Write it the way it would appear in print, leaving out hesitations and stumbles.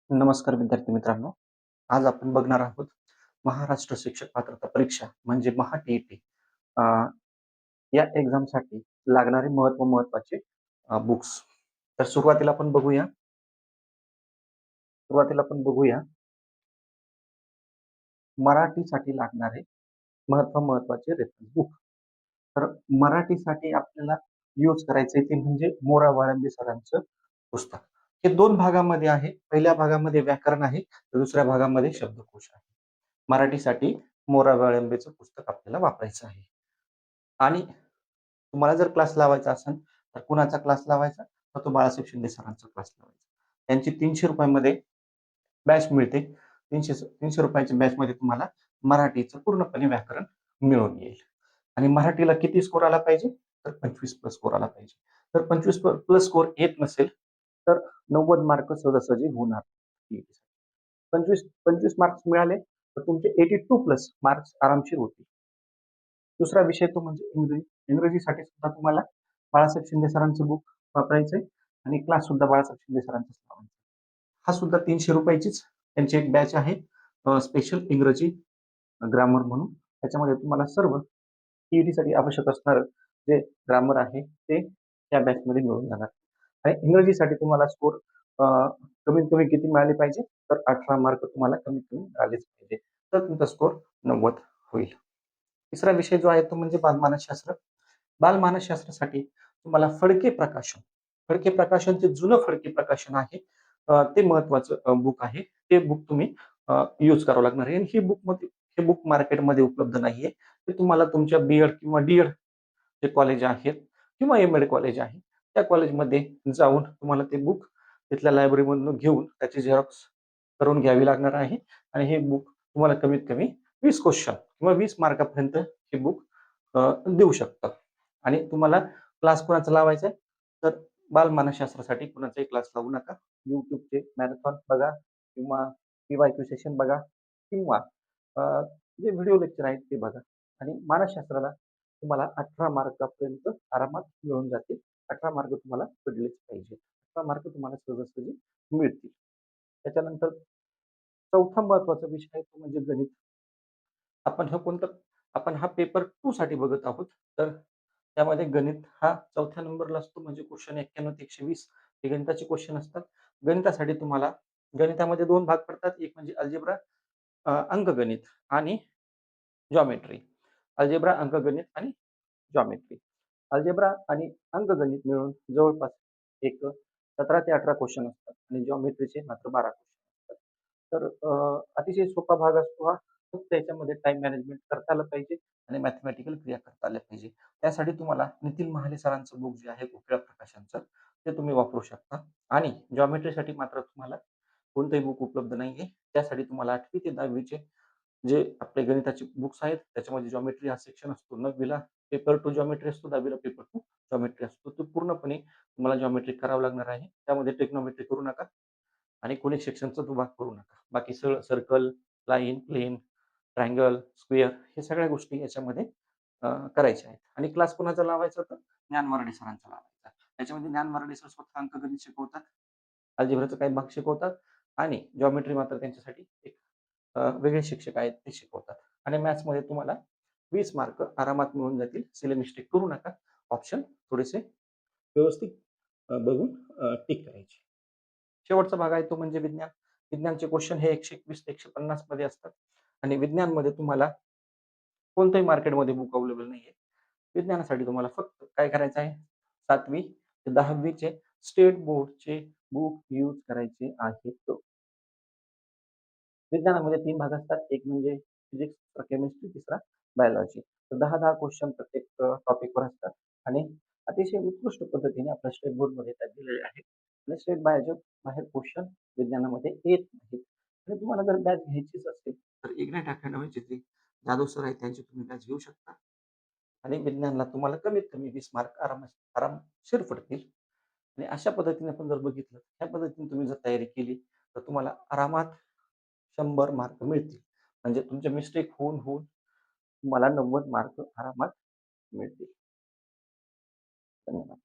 नमस्कार विद्यार्थी मित्रांनो. आज आपण बघणार आहोत महाराष्ट्र शिक्षक पात्रता परीक्षा म्हणजे महा-टी-ई-टी या एक्झामसाठी लागणारे महत्त्वाचे बुक्स. तर सुरुवातीला आपण बघूया मराठीसाठी लागणारे महत्त्वाचे रेफरन्स बुक. तर मराठीसाठी आपल्याला यूज करायचंय ते म्हणजे मोरा वाळंबे सरांचं पुस्तक. हे 2 भागामध्ये आहे. पहिल्या भागामध्ये व्याकरण आहे, तर दुसऱ्या भागामध्ये शब्दकोश आहे. मराठीसाठी मोरा वाळंबेचं पुस्तक आपल्याला वापरायचं आहे. आणि तुम्हाला जर क्लास लावायचा असेल, तर कुणाचा क्लास लावायचा? तर तो बाळासाहेब शिंदे सरांचा क्लास लावायचा. त्यांची ₹300 मध्ये बॅच मिळते. 300 रुपयाच्या बॅचमध्ये तुम्हाला मराठीचं पूर्णपणे व्याकरण मिळून येईल. आणि मराठीला किती स्कोर आला पाहिजे? तर 25 प्लस स्कोर आला पाहिजे. तर 25 प्लस स्कोर येत नसेल, तर 90 मार्क सहजासहजी होणार. 25 25 मार्क्स मिळाले, तर तुमचे 82 प्लस मार्क्स आरामशीर होतील. दुसरा विषय तो म्हणजे इंग्रजी. इंग्रजीसाठी सुद्धा तुम्हाला बाळासाहेब शिंदे सरांचं बुक वापरायचंय आणि क्लास सुद्धा बाळासाहेब शिंदे सरांचाच लावायचा. हा सुद्धा 300 रुपयाचीच त्यांची एक बॅच आहे, स्पेशल इंग्रजी ग्रामर म्हणून. त्याच्यामध्ये तुम्हाला सर्व साठी आवश्यक असणारं जे ग्रामर आहे ते त्या बॅचमध्ये मिळून जाणार. आणि इंग्रजीसाठी तुम्हाला स्कोर कमीत कमी किती मिळाले पाहिजे? तर 18 मार्क तुम्हाला कमीत कमी मिळालेच पाहिजे. तर तुमचा स्कोर 90 होईल. तिसरा विषय जो आहे तो म्हणजे बालमानसशास्त्र. बालमानसशास्त्रासाठी तुम्हाला फडके प्रकाशनचे जुनं फडके प्रकाशन आहे, ते महत्वाचं बुक आहे. ते बुक तुम्ही यूज करावं लागणार आहे. आणि हे बुक मार्केटमध्ये उपलब्ध नाहीये. ते तुम्हाला तुमच्या बी-एड किंवा डी-एड जे कॉलेज आहेत किंवा एम-एड कॉलेज आहे, त्या कॉलेजमध्ये जाऊन तुम्हाला ते बुक तिथल्या लायब्ररीमधून घेऊन त्याची झेरॉक्स करून घ्यावी लागणार आहे. आणि हे बुक तुम्हाला कमीत कमी 20 क्वेश्चन किंवा 20 मार्कापर्यंत हे बुक देऊ शकतात. आणि तुम्हाला क्लास कोणाचा लावायचा आहे? तर बालमानसशास्त्रासाठी कुणाचाही क्लास लावू नका. YouTubeचे मॅरेथॉन बघा किंवा पी-वाय-क्यू सेशन बघा किंवा अ, जे व्हिडिओ लेक्चर आहेत ते बघा. आणि मानसशास्त्राला तुम्हाला 18 मार्कापर्यंत आरामात मिळून जातील. 18 मार्क तुम्हाला पडलेच पाहिजे. 18 मार्क तुम्हाला सहजासहजी मिळतील. त्याच्यानंतर चौथा महत्वाचा विषय आहे तो म्हणजे गणित. आपण हा कोणता आपण हा पेपर 2 साठी बघत आहोत. तर त्यामध्ये गणित हा 4थ्या नंबरला असतो, म्हणजे क्वेश्चन 91 ते 120 हे गणिताचे क्वेश्चन असतात. गणितासाठी तुम्हाला गणितामध्ये 2 भाग पडतात. एक म्हणजे अल्जेब्रा, अंकगणित आणि जॉमेट्री. अल्जेब्रा, अंकगणित आणि जॉमेट्री. अल्जेब्रा आणि अंकगणित मिळून जवळपास एक 17 ते 18 क्वेश्चन असतात आणि जॉमेट्रीचे मात्र 12 क्वेश्चन असतात. तर अतिशय सोपा भाग असतो हा. फक्त याच्यामध्ये टाईम मॅनेजमेंट करता आलं पाहिजे आणि मॅथेमॅटिकल क्रिया करता आल्या पाहिजे. त्यासाठी तुम्हाला नितीन महाले सरांचं बुक जे आहे कोकिळा प्रकाशनचं, ते तुम्ही वापरू शकता. आणि जॉमेट्रीसाठी मात्र तुम्हाला कोणतंही बुक उपलब्ध नाहीये. त्यासाठी तुम्हाला 8वी ते 10वी जे आपले गणिताचे बुक्स आहेत, त्याच्यामध्ये जॉमेट्री हा सेक्शन असतो. 9वीला पेपर 2 जॉमेट्री असतो, 10वीला पेपर 2 जॉमेट्री असतो. तो पूर्णपणे तुम्हाला जॉमेट्री करावं लागणार आहे. त्यामध्ये ट्रिग्नोमेट्री करू नका आणि कोनिक सेक्शनचा तो भाग करू नका. बाकी सगळं circle, line, plane, triangle, square हे सगळ्या गोष्टी याच्यामध्ये करायच्या आहेत. आणि क्लास कोणाचा लावायचा? तर ज्ञान मराठे सरांचा लावायचा. त्याच्यामध्ये ज्ञान मराठे सर स्वतः अंकगणित शिकवतात, अल्जेब्राचा काही भाग शिकवतात आणि जॉमेट्री मात्र त्यांच्यासाठी एक वेगळे शिक्षक आहेत ते शिकवतात. आणि मॅथ्समध्ये तुम्हाला 20 मार्क आरामात मिळून जातील. सिली मिस्टेक करू नका. ऑप्शन थोडेसे व्यवस्थित बघून टिक करायचे. शेवटचा भाग आहे तो म्हणजे विज्ञान. विज्ञानचे क्वेश्चन हे 121 ते 150 मध्ये असतात. आणि विज्ञानमध्ये तुम्हाला कोणत्याही मार्केटमध्ये बुक अवेलेबल नाहीये. विज्ञानासाठी तुम्हाला फक्त काय करायचं आहे? 7वी ते 10वी स्टेट बोर्डचे बुक यूज करायचे आहेत. विज्ञानामध्ये 3 भाग असतात. एक म्हणजे फिजिक्स, दुसरा केमिस्ट्री, तिसरा बायोलॉजी. तर 10-10 क्वेश्चन प्रत्येक टॉपिकवर असतात आणि अतिशय उत्कृष्ट पद्धतीने आपल्या स्टेट बोर्डमध्ये त्या दिलेले आहेत. आणि स्टेट बाहेर क्वेश्चन विज्ञानामध्ये येत नाहीत. आणि तुम्हाला जर बॅच घ्यायचीच असेल, तर इग्नाइट अकॅडमीचे जे जाधव सर आहेत त्यांची तुम्ही बॅच घेऊ शकता. आणि विज्ञानला तुम्हाला कमीत कमी 20 मार्क आरामशीर पडतील. आणि अशा पद्धतीने आपण जर बघितलं, ह्या पद्धतीने तुम्ही जर तयारी केली, तर तुम्हाला आरामात 100 मार्क मिळतील. म्हणजे तुमचे मिस्टेक होऊन तुम्हाला 90 मार्क आरामात मिळतील. धन्यवाद.